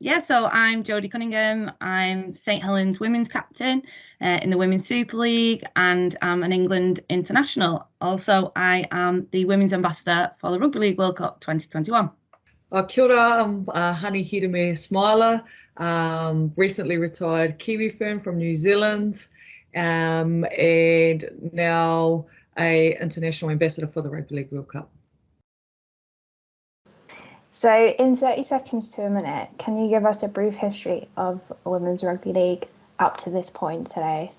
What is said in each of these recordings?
Yeah, so I'm Jodie Cunningham. I'm St Helens women's captain in the Women's Super League, and I'm an England international. Also, I am the women's ambassador for the Rugby League World Cup 2021. Kia ora, I'm Honey Hireme-Smiler, recently retired Kiwi fern from New Zealand, and now a international ambassador for the Rugby League World Cup. So in 30 seconds to a minute, can you give us a brief history of Women's Rugby League up to this point today?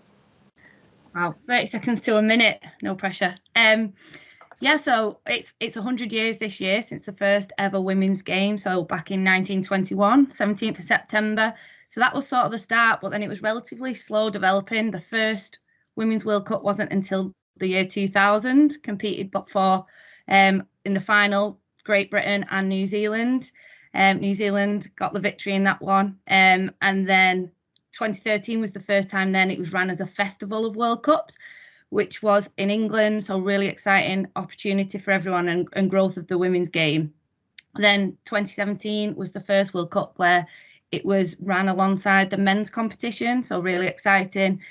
Wow, 30 seconds to a minute, no pressure. Yeah, so it's 100 years this year since the first ever women's game. So back in 1921, 17th of September. So that was sort of the start, but then it was relatively slow developing. The first Women's World Cup wasn't until the year 2000, competed but for in the final, Great Britain and New Zealand. New Zealand got the victory in that one. And then 2013 was the first time then it was ran as a festival of World Cups, which was in England. So really exciting opportunity for everyone and growth of the women's game. Then 2017 was the first World Cup where it was ran alongside the men's competition. So really exciting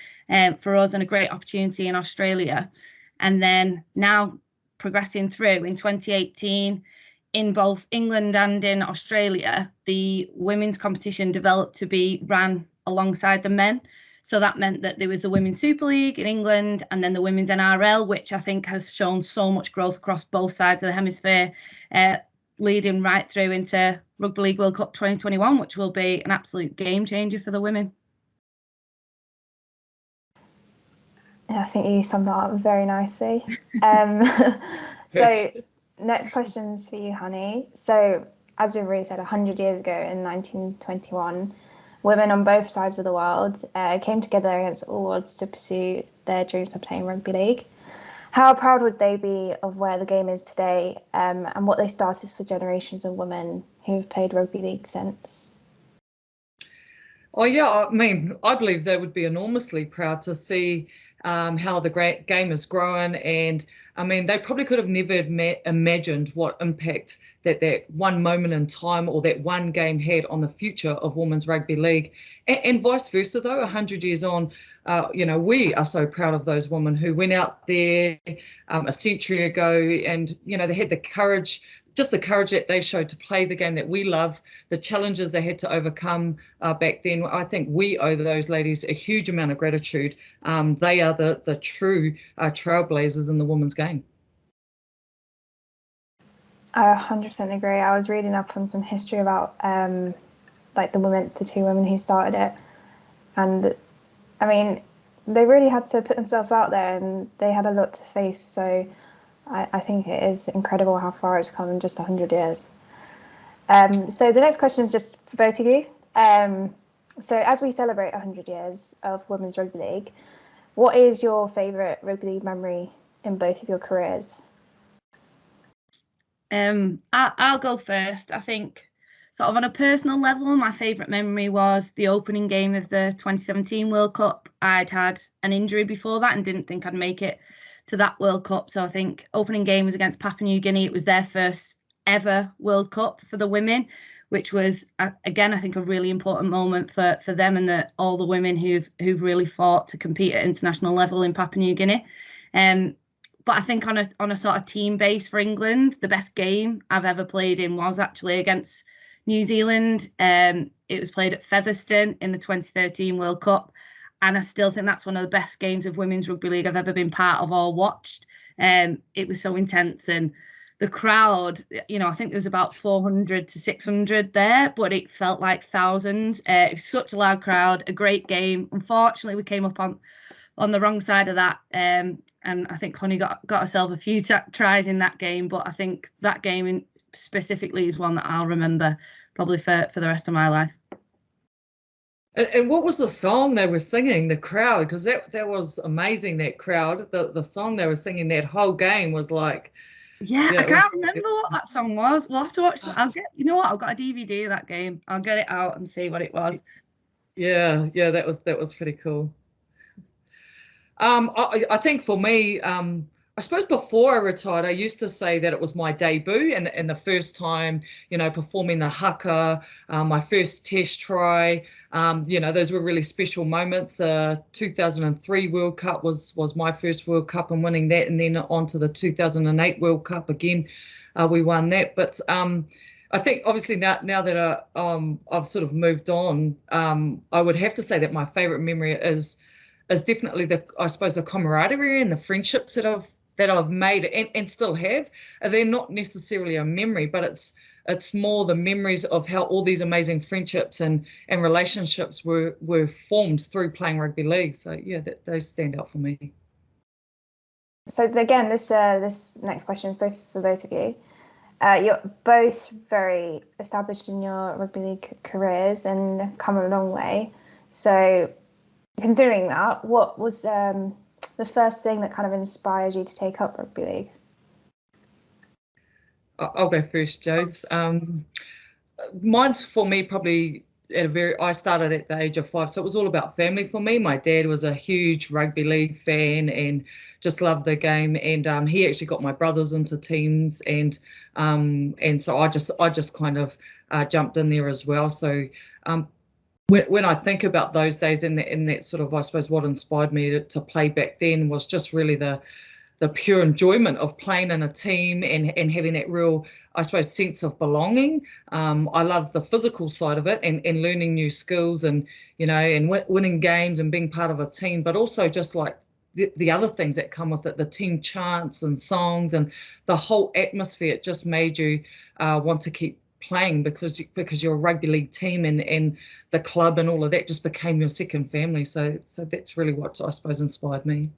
for us and a great opportunity in Australia. And then now progressing through in 2018, in both England and in Australia, the women's competition developed to be ran alongside the men. So that meant that there was the Women's Super League in England and then the Women's NRL, which I think has shown so much growth across both sides of the hemisphere, leading right through into Rugby League World Cup 2021, which will be an absolute game changer for the women. Yeah, I think you summed that up very nicely. So next question's for you, Honey. So as we've already said, 100 years ago in 1921, women on both sides of the world came together against all odds to pursue their dreams of playing rugby league. How proud would they be of where the game is today, and what they started for generations of women who've played rugby league since? Oh yeah, I mean, I believe they would be enormously proud to see how the great game is growing, and I mean, they probably could have never imagined what impact that one moment in time or that one game had on the future of women's rugby league, and vice versa. Though 100 years on, we are so proud of those women who went out there a century ago, and they had the courage. Just the courage that they showed to play the game that we love, the challenges they had to overcome back then. I think we owe those ladies a huge amount of gratitude. They are the true trailblazers in the women's game. I 100% agree. I was reading up on some history about the two women who started it, and I mean, they really had to put themselves out there, and they had a lot to face. So I think it is incredible how far it's come in just 100 years. So the next question is just for both of you. So as we celebrate 100 years of Women's Rugby League, what is your favourite rugby league memory in both of your careers? I'll go first. I think sort of on a personal level, my favourite memory was the opening game of the 2017 World Cup. I'd had an injury before that and didn't think I'd make it to that World Cup. So I think opening game was against Papua New Guinea. It was their first ever World Cup for the women, which was, again, I think a really important moment for them and all the women who've really fought to compete at international level in Papua New Guinea. But I think on a sort of team base for England, the best game I've ever played in was actually against New Zealand. It was played at Featherstone in the 2013 World Cup. And I still think that's one of the best games of women's rugby league I've ever been part of or watched. It was so intense, and the crowd, I think there was about 400 to 600 there, but it felt like thousands. It was such a loud crowd, a great game. Unfortunately, we came up on the wrong side of that, and I think Connie got herself a few tries in that game, but I think that game specifically is one that I'll remember probably for the rest of my life. And what was the song they were singing, the crowd? Because that was amazing, that crowd. The song they were singing that whole game was like... Yeah, I can't remember what that song was. We'll have to watch that. I've got a DVD of that game. I'll get it out and see what it was. Yeah, that was pretty cool. I think for me, I suppose before I retired, I used to say that it was my debut and the first time, performing the haka, my first test try. Those were really special moments. 2003 World Cup was my first World Cup and winning that, and then on to the 2008 World Cup again, we won that. But I think obviously now that I've sort of moved on, I would have to say that my favourite memory is definitely the camaraderie and the friendships that I've made and still have. They're not necessarily a memory, but it's more the memories of how all these amazing friendships and relationships were formed through playing rugby league. So yeah, those stand out for me. So again, this next question is for both of you. You're both very established in your rugby league careers and have come a long way. So considering that, what was the first thing that kind of inspired you to take up rugby league? I'll go first, Jodes. Mine's for me probably I started at the age of 5, so it was all about family for me. My dad was a huge rugby league fan and just loved the game, and he actually got my brothers into teams, and so I just kind of jumped in there as well. So when I think about those days and that sort of, I suppose, what inspired me to play back then was just really the pure enjoyment of playing in a team and having that real, I suppose, sense of belonging. I love the physical side of it and learning new skills and, and winning games and being part of a team, but also just like the other things that come with it, the team chants and songs and the whole atmosphere. It just made you want to keep playing because you're a rugby league team and the club and all of that just became your second family. So that's really what I suppose inspired me.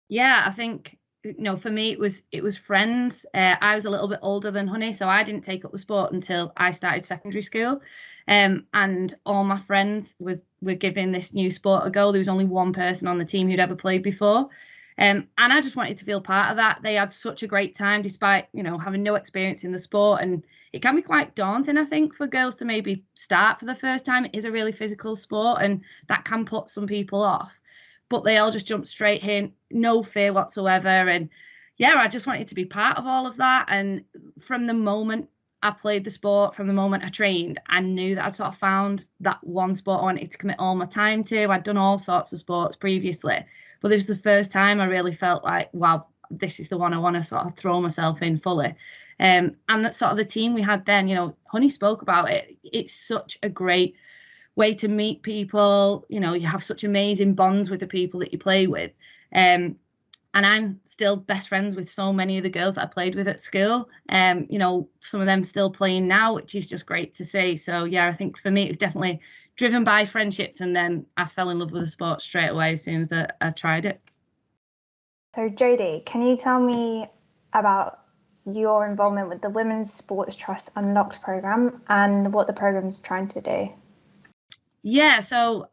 Yeah, I think, for me, it was friends. I was a little bit older than Honey, so I didn't take up the sport until I started secondary school. And all my friends were giving this new sport a go. There was only one person on the team who'd ever played before. And I just wanted to feel part of that. They had such a great time despite, having no experience in the sport. And it can be quite daunting, I think, for girls to maybe start for the first time. It is a really physical sport, and that can put some people off. But they all just jumped straight in, no fear whatsoever. And yeah, I just wanted to be part of all of that. And from the moment I played the sport, from the moment I trained, I knew that I'd sort of found that one sport I wanted to commit all my time to. I'd done all sorts of sports previously, but this was the first time I really felt like, wow, this is the one I want to sort of throw myself in fully. And that sort of the team we had then, Honey spoke about it. It's such a great way to meet people. You have such amazing bonds with the people that you play with. And I'm still best friends with so many of the girls that I played with at school. Some of them still playing now, which is just great to see. So yeah, I think for me it was definitely driven by friendships, and then I fell in love with the sport straight away as soon as I tried it. So Jodie, can you tell me about your involvement with the Women's Sports Trust Unlocked programme and what the programme's trying to do? Yeah, so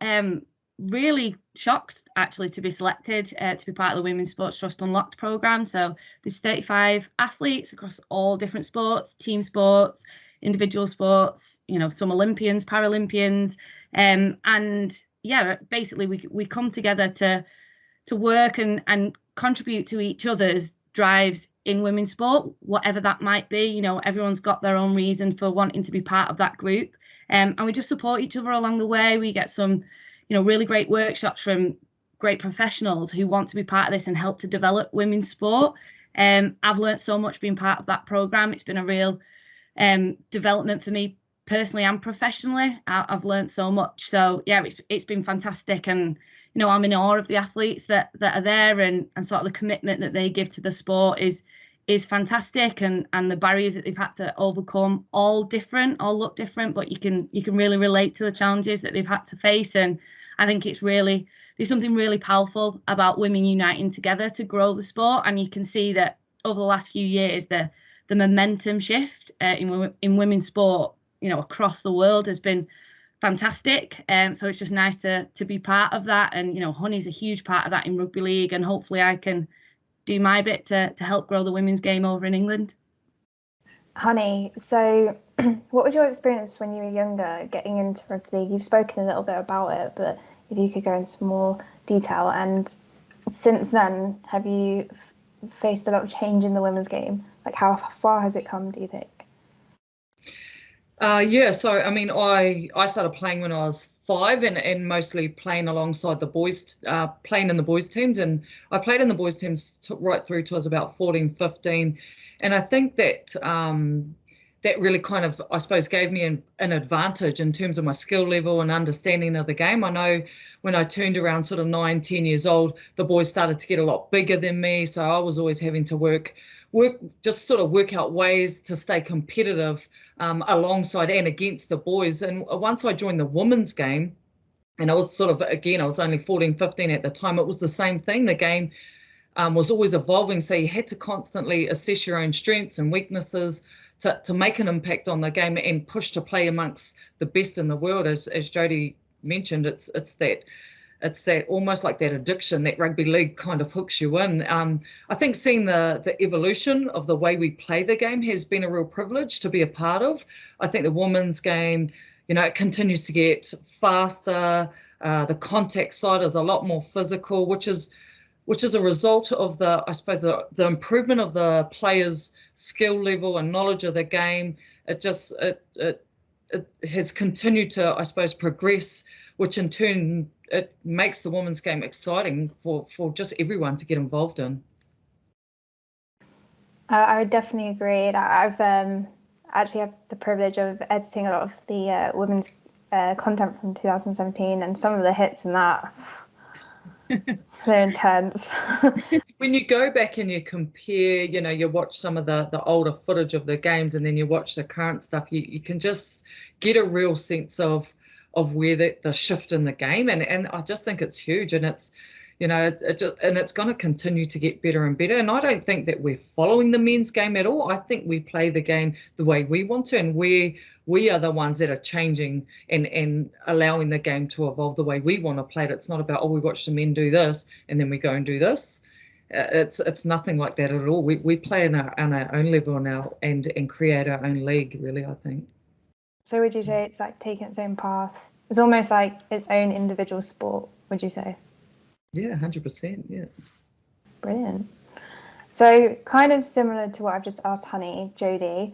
really shocked actually to be selected to be part of the Women's Sports Trust Unlocked programme. So there's 35 athletes across all different sports, team sports, individual sports, some Olympians, Paralympians, and yeah, basically we come together to work and contribute to each other's drives in women's sport, whatever that might be. Everyone's got their own reason for wanting to be part of that group. And we just support each other along the way. We get some, really great workshops from great professionals who want to be part of this and help to develop women's sport. I've learned so much being part of that programme. It's been a real development for me personally and professionally. I've learned so much. So yeah, it's been fantastic. And, I'm in awe of the athletes that are there and sort of the commitment that they give to the sport is fantastic, and the barriers that they've had to overcome, all look different, but you can really relate to the challenges that they've had to face. And I think there's something really powerful about women uniting together to grow the sport. And you can see that over the last few years, the momentum shift in women's sport, across the world has been fantastic. So it's just nice to be part of that. And, Honey's a huge part of that in rugby league, and hopefully I can do my bit to help grow the women's game over in England. Honey, so what was your experience when you were younger getting into rugby league? You've spoken a little bit about it, but if you could go into more detail. And since then, have you faced a lot of change in the women's game? Like, how far has it come, do you think? Yeah, so I mean, I started playing when I was 5 and mostly playing alongside the boys, playing in the boys teams. And I played in the boys teams right through to I was about 14, 15. And I think that that really kind of, I suppose, gave me an advantage in terms of my skill level and understanding of the game. I know when I turned around sort of 9, 10 years old, the boys started to get a lot bigger than me. So I was always having to work out ways to stay competitive alongside and against the boys. And once I joined the women's game, and I was sort of, again, I was only 14, 15 at the time, it was the same thing. The game was always evolving. So you had to constantly assess your own strengths and weaknesses to make an impact on the game and push to play amongst the best in the world. As Jodie mentioned, it's that almost like that addiction that rugby league kind of hooks you in. I think seeing the evolution of the way we play the game has been a real privilege to be a part of. I think the women's game, it continues to get faster. The contact side is a lot more physical, which is a result of the improvement of the players' skill level and knowledge of the game. It has continued to, I suppose, progress, which in turn it makes the women's game exciting for just everyone to get involved in. I would definitely agree. I've actually had the privilege of editing a lot of the women's content from 2017, and some of the hits in that, they're intense. When you go back and you compare, you watch some of the older footage of the games and then you watch the current stuff, you can just get a real sense of where the shift in the game, and I just think it's huge, and it's it's going to continue to get better and better. And I don't think that we're following the men's game at all. I think we play the game the way we want to, and we are the ones that are changing and allowing the game to evolve the way we want to play it. It's not about, we watch the men do this and then we go and do this. It's nothing like that at all. We play on our own level now and create our own league, really, I think. So would you say it's like taking its own path? It's almost like its own individual sport, would you say? Yeah, 100%, yeah. Brilliant. So kind of similar to what I've just asked Honey, Jodie,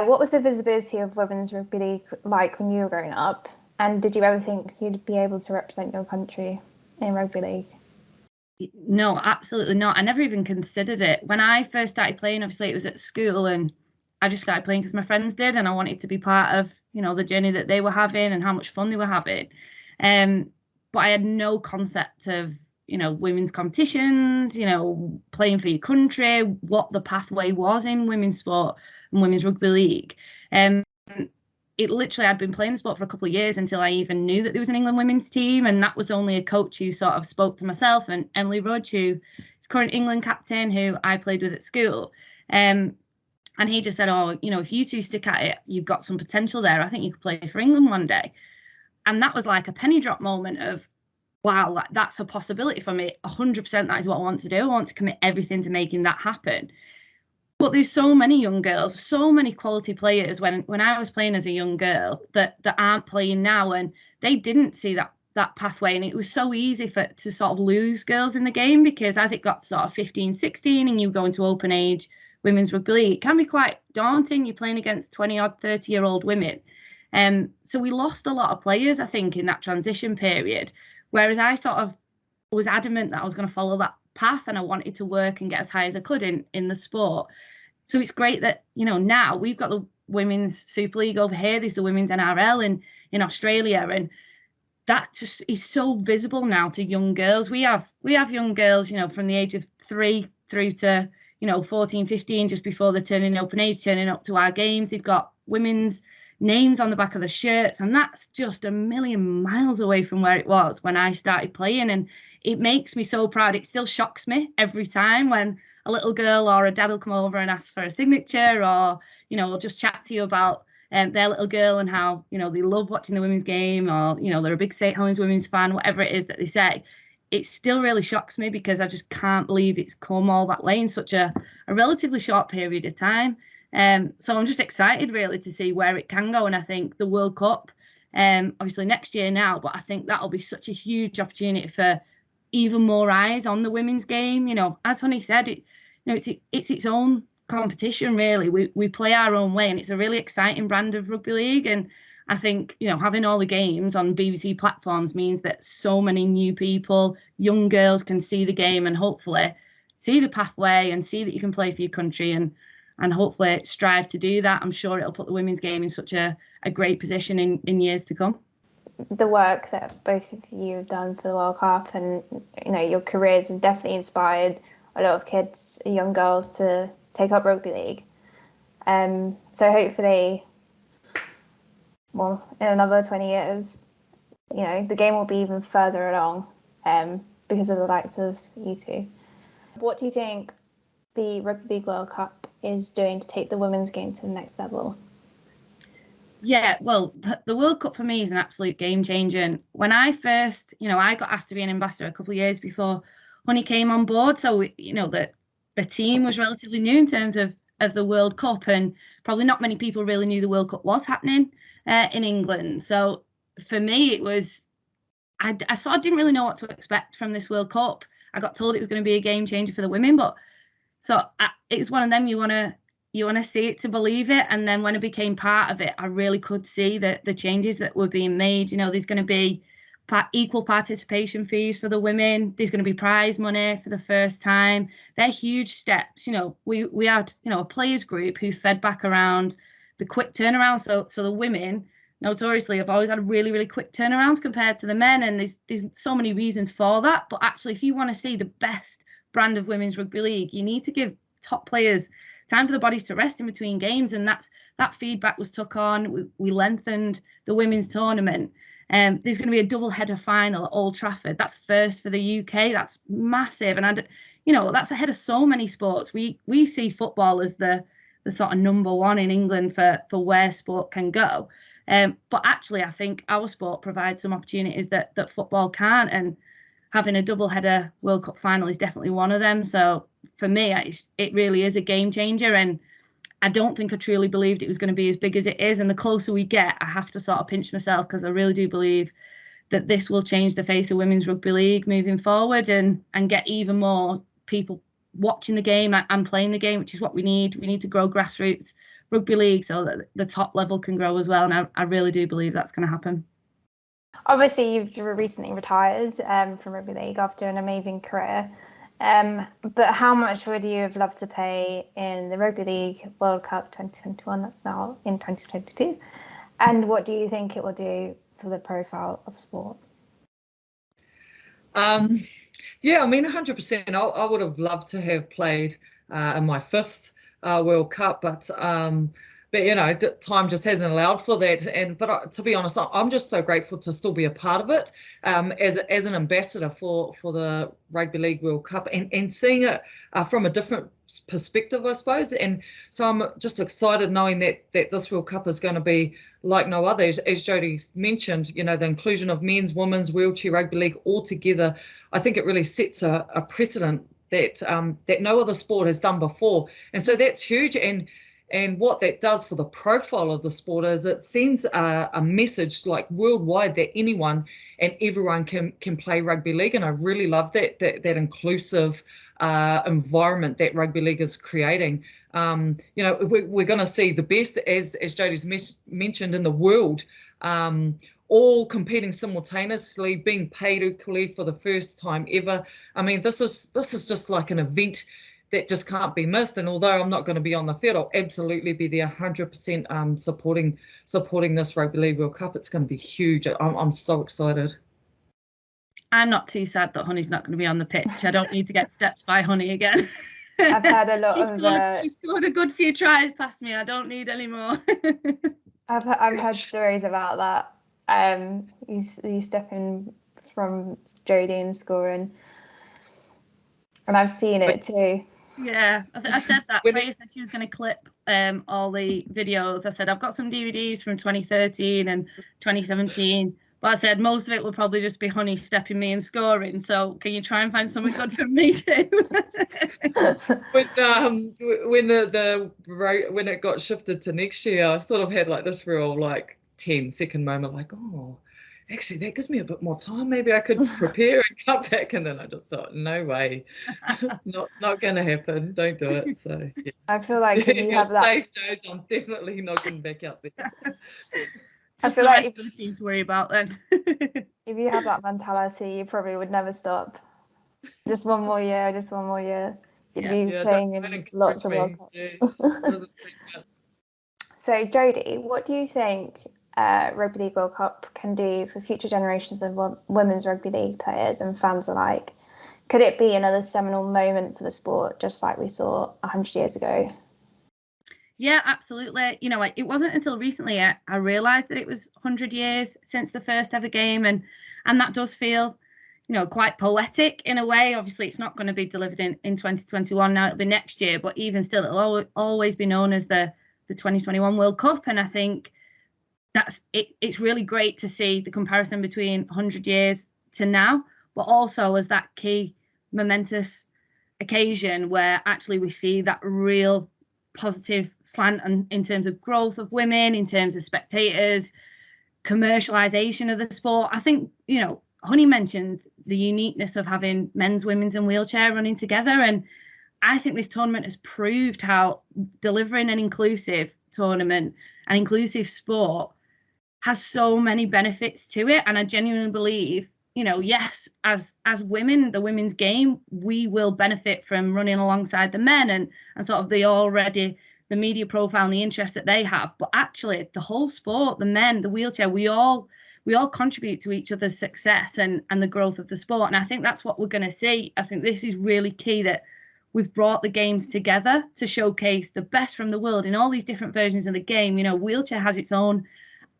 what was the visibility of women's rugby league like when you were growing up? And did you ever think you'd be able to represent your country in rugby league? No, absolutely not. I never even considered it. When I first started playing, obviously it was at school, and I just started playing because my friends did, and I wanted to be part of, the journey that they were having and how much fun they were having. But I had no concept of, women's competitions, playing for your country, what the pathway was in women's sport and women's rugby league. It literally, I'd been playing the sport for a couple of years until I even knew that there was an England women's team. And that was only a coach who sort of spoke to myself and Emily Rudge, who is current England captain, who I played with at school. And he just said, if you two stick at it, you've got some potential there. I think you could play for England one day. And that was like a penny drop moment of, wow, that's a possibility for me. 100% that is what I want to do. I want to commit everything to making that happen. But there's so many young girls, so many quality players when I was playing as a young girl that aren't playing now, and they didn't see that pathway. And it was so easy to sort of lose girls in the game, because as it got sort of 15, 16 and you go into open age women's rugby league, it can be quite daunting. You're playing against 20 odd 30-year-old women. So we lost a lot of players, I think, in that transition period. Whereas I sort of was adamant that I was going to follow that path, and I wanted to work and get as high as I could in the sport. So it's great that, now we've got the Women's Super League over here. There's the Women's NRL in Australia. And that just is so visible now to young girls. We have young girls, from the age of 3 through to, 14, 15, just before they're turning open age, turning up to our games. They've got women's names on the back of the shirts, and that's just a million miles away from where it was when I started playing. And it makes me so proud. It still shocks me every time when a little girl or a dad will come over and ask for a signature, or will just chat to you about their little girl and how they love watching the women's game, or they're a big St Helens women's fan, whatever it is that they say. It still really shocks me, because I just can't believe it's come all that way in such a relatively short period of time. So I'm just excited really to see where it can go. And I think the World Cup, obviously next year now, but I think that'll be such a huge opportunity for even more eyes on the women's game. As Honey said, it's its own competition, really. We play our own way, and it's a really exciting brand of rugby league. And I think, having all the games on BBC platforms means that so many new people, young girls, can see the game and hopefully see the pathway and see that you can play for your country and hopefully strive to do that. I'm sure it'll put the women's game in such a great position in years to come. The work that both of you have done for the World Cup and, your careers has definitely inspired a lot of kids, young girls, to take up rugby league. So hopefully, well, in another 20 years, the game will be even further along because of the likes of you two. What do you think the Rugby League World Cup is doing to take the women's game to the next level? Yeah, well, the World Cup for me is an absolute game changer. And when I first, I got asked to be an ambassador a couple of years before Honey came on board. So, the team was relatively new in terms of the World Cup, and probably not many people really knew the World Cup was happening in England. So for me, it was, I sort of didn't really know what to expect from this World Cup. I got told it was going to be a game changer for the women, but it's one of them, you want to see it to believe it. And then when I became part of it, I really could see the changes that were being made. There's going to be equal participation fees for the women. There's going to be prize money for the first time. They're huge steps. We had, a players group who fed back around the quick turnaround. So the women notoriously have always had really, really quick turnarounds compared to the men. And there's so many reasons for that. But actually, if you want to see the best brand of women's rugby league, you need to give top players time for the bodies to rest in between games. And that feedback was took on. We lengthened the women's tournament. There's going to be a double header final at Old Trafford. That's first for the UK. That's massive. And that's ahead of so many sports. We see football as the sort of number one in England for where sport can go. But actually, I think our sport provides some opportunities that football can't. And having a double header World Cup final is definitely one of them. So for me, it really is a game changer. And I don't think I truly believed it was going to be as big as it is. And the closer we get, I have to sort of pinch myself, because I really do believe that this will change the face of women's rugby league moving forward and get even more people watching the game and playing the game, which is what we need. We need to grow grassroots rugby league so that the top level can grow as well. And I really do believe that's going to happen. Obviously, you've recently retired from rugby league after an amazing career. But how much would you have loved to play in the Rugby League World Cup 2021 that's now in 2022? And what do you think it will do for the profile of sport? Yeah, I mean, 100%. I would have loved to have played in my fifth World Cup, but time just hasn't allowed for that. But to be honest, I'm just so grateful to still be a part of it as an ambassador for the Rugby League World Cup and seeing it from a different perspective, I suppose. And so I'm just excited knowing that this World Cup is going to be like no other. As Jodie mentioned, the inclusion of men's, women's, wheelchair rugby league all together, I think it really sets a precedent that no other sport has done before. And so that's huge. And what that does for the profile of the sport is it sends a message like worldwide that anyone and everyone can play rugby league. And I really love that inclusive environment that rugby league is creating. We're going to see the best, as Jodie's mentioned, in the world, all competing simultaneously, being paid equally for the first time ever. I mean, this is just like an event that just can't be missed. And although I'm not going to be on the field, I'll absolutely be there 100% supporting this Rugby League World Cup. It's going to be huge. I'm so excited. I'm not too sad that Honey's not going to be on the pitch. I don't need to get stepped by Honey again. I've had a lot she scored a good few tries past me. I don't need any more. I've heard stories about that. You step in from Jodie and scoring, and I've seen it too. Yeah, I said that. Freya said she was going to clip all the videos. I said I've got some DVDs from 2013 and 2017, but I said most of it will probably just be Honey stepping me and scoring. So can you try and find something good from me too? When it got shifted to next year, I sort of had like this real 10-second moment, like, oh, actually, that gives me a bit more time. Maybe I could prepare and come back. And then I just thought, no way, not going to happen. Don't do it. So yeah. I feel like if you You're have that, safe, Jodes. I'm definitely not getting back out there. Just feel the like rest of the team to worry about then. if you have that mentality, you probably would never stop. Just one more year, just one more year. You'd be playing in lots of World Cups. Yes. So, Jodie, what do you think Rugby League World Cup can do for future generations of women's rugby league players and fans alike? Could it be another seminal moment for the sport, just like we saw 100 years ago? Yeah, absolutely. You know, it wasn't until recently I realised that it was 100 years since the first ever game, and that does feel, you know, quite poetic in a way. Obviously, it's not going to be delivered in 2021 now; it'll be next year. But even still, it'll always be known as the 2021 World Cup, and I think that's it. It's really great to see the comparison between 100 years to now, but also as that key momentous occasion where actually we see that real positive slant and in terms of growth of women, in terms of spectators, commercialization of the sport. I think, you know, Honey mentioned the uniqueness of having men's, women's and wheelchair running together, and I think this tournament has proved how delivering an inclusive tournament, an inclusive sport, has so many benefits to it. And I genuinely believe, you know, yes, as women, the women's game, we will benefit from running alongside the men and sort of the media profile and the interest that they have. But actually the whole sport, the men, the wheelchair, we all contribute to each other's success and the growth of the sport. And I think that's what we're going to see. I think this is really key, that we've brought the games together to showcase the best from the world in all these different versions of the game. You know, wheelchair has its own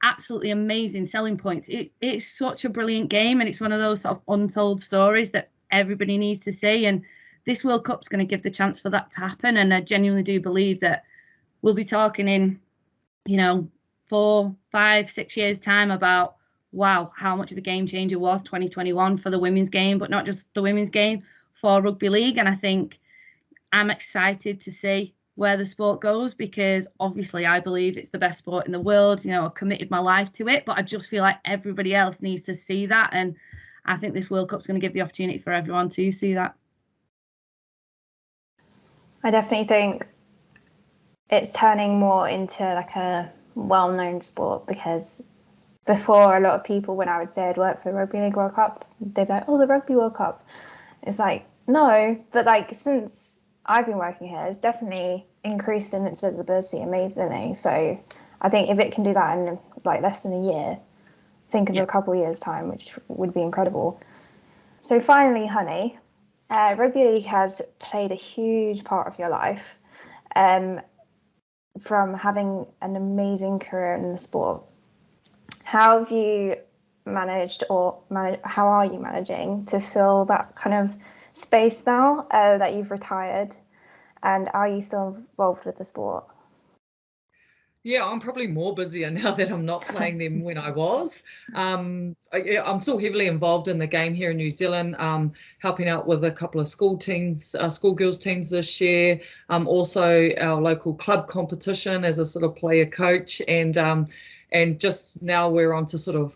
absolutely amazing selling points. It's such a brilliant game, and it's one of those sort of untold stories that everybody needs to see. And this World Cup's going to give the chance for that to happen. And I genuinely do believe that we'll be talking in, you know, 4, 5, 6 years time about, wow, how much of a game changer was 2021 for the women's game, but not just the women's game, for rugby league. And I think I'm excited to see where the sport goes, because obviously I believe it's the best sport in the world. You know, I've committed my life to it, but I just feel like everybody else needs to see that. And I think this World Cup's going to give the opportunity for everyone to see that. I definitely think it's turning more into like a well-known sport, because before, a lot of people, when I would say I'd work for the Rugby League World Cup, they'd be like, oh, the Rugby World Cup. It's like, no, but like since I've been working here, it's definitely increased in its visibility amazingly. So I think if it can do that in like less than a year, think of a couple of years' time, which would be incredible. So finally, Honey, rugby league has played a huge part of your life, from having an amazing career in the sport. How have you managed, how are you managing to fill that kind of space now that you've retired, and are you still involved with the sport? Yeah, I'm probably more busier now that I'm not playing them when I was. I'm still heavily involved in the game here in New Zealand, helping out with a couple of school teams, schoolgirls teams this year. Also our local club competition as a sort of player coach, and just now we're on to sort of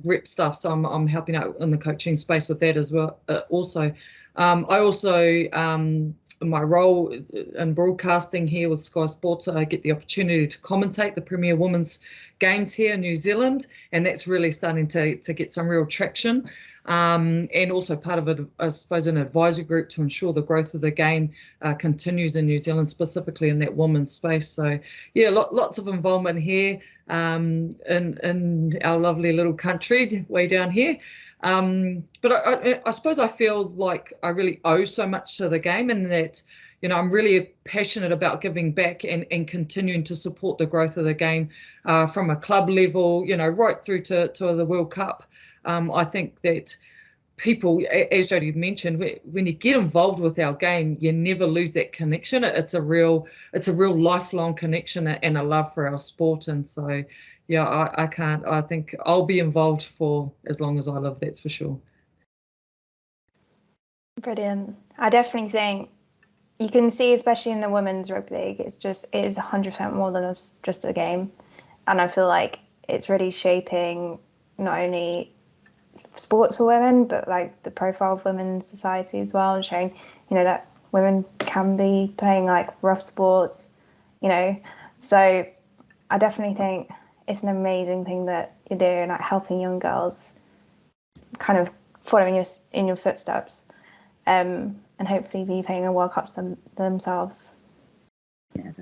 rep stuff. So I'm helping out in the coaching space with that as well. Also, I also my role in broadcasting here with Sky Sports, I get the opportunity to commentate the Premier Women's Games here in New Zealand, and that's really starting to get some real traction. And also part of it, I suppose, an advisory group to ensure the growth of the game continues in New Zealand, specifically in that women's space. So yeah, lots of involvement here in our lovely little country way down here. But I suppose I feel like I really owe so much to the game, and that, you know, I'm really passionate about giving back and continuing to support the growth of the game from a club level, you know, right through to the World Cup. I think that people, as Jodie mentioned, when you get involved with our game, you never lose that connection. It's a real lifelong connection and a love for our sport. And so, yeah, I think I'll be involved for as long as I live, that's for sure. Brilliant. I definitely think you can see, especially in the women's rugby league, it is 100% more than just a game. And I feel like it's really shaping not only sports for women, but like the profile of women in society as well, and showing, you know, that women can be playing like rough sports, you know. So I definitely think it's an amazing thing that you're doing, like helping young girls kind of following in your footsteps, and hopefully be playing a World Cup themselves. Yeah,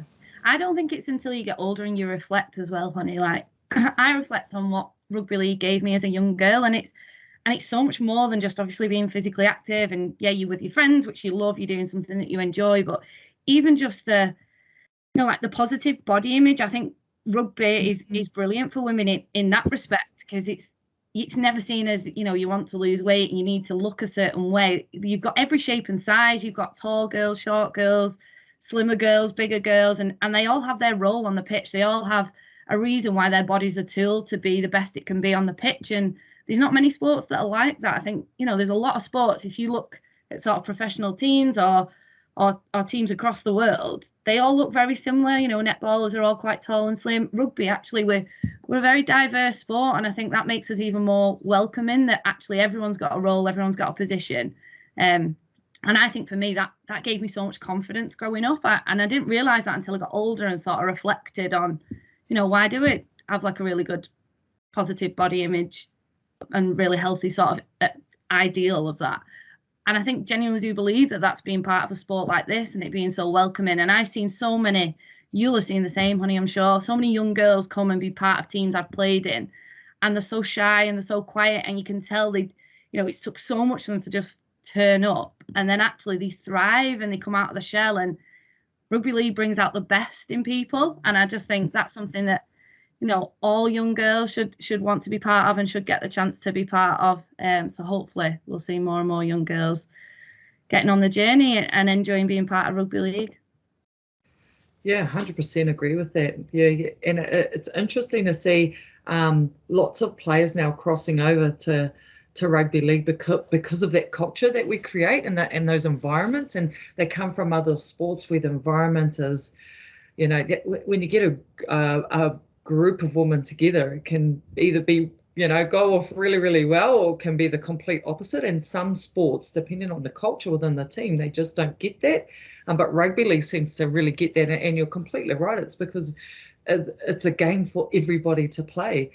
I don't think it's until you get older and you reflect as well, honey. Like I reflect on what rugby league gave me as a young girl, and it's so much more than just obviously being physically active and yeah, you're with your friends, which you love, you're doing something that you enjoy, but even just the, you know, like the positive body image. I think rugby is brilliant for women in that respect, because it's never seen as, you know, you want to lose weight and you need to look a certain way. You've got every shape and size. You've got tall girls, short girls, slimmer girls, bigger girls, and they all have their role on the pitch. They all have a reason why their body's a tool to be the best it can be on the pitch. And there's not many sports that are like that. I think, you know, there's a lot of sports, if you look at sort of professional teams or teams across the world, they all look very similar. You know, netballers are all quite tall and slim. Rugby, actually, we're a very diverse sport, and I think that makes us even more welcoming, that actually everyone's got a role, everyone's got a position. And I think for me that gave me so much confidence growing up, and I didn't realise that until I got older and sort of reflected on, you know, why do it have like a really good positive body image and really healthy sort of ideal of that. And I think genuinely do believe that that's being part of a sport like this and it being so welcoming. And I've seen so many, you'll have seen the same, honey, I'm sure, so many young girls come and be part of teams I've played in, and they're so shy and they're so quiet, and you can tell they, you know, it took so much for them to just turn up, and then actually they thrive and they come out of the shell, and rugby league brings out the best in people. And I just think that's something that, you know, all young girls should want to be part of and should get the chance to be part of. So hopefully we'll see more and more young girls getting on the journey and enjoying being part of rugby league. Yeah, 100% agree with that. Yeah, and it's interesting to see lots of players now crossing over to rugby league because of that culture that we create and those environments, and they come from other sports where the environment is, you know, when you get a group of women together, it can either be, you know, go off really, really well, or can be the complete opposite. And some sports, depending on the culture within the team, they just don't get that. But rugby league seems to really get that. And you're completely right. It's because it's a game for everybody to play.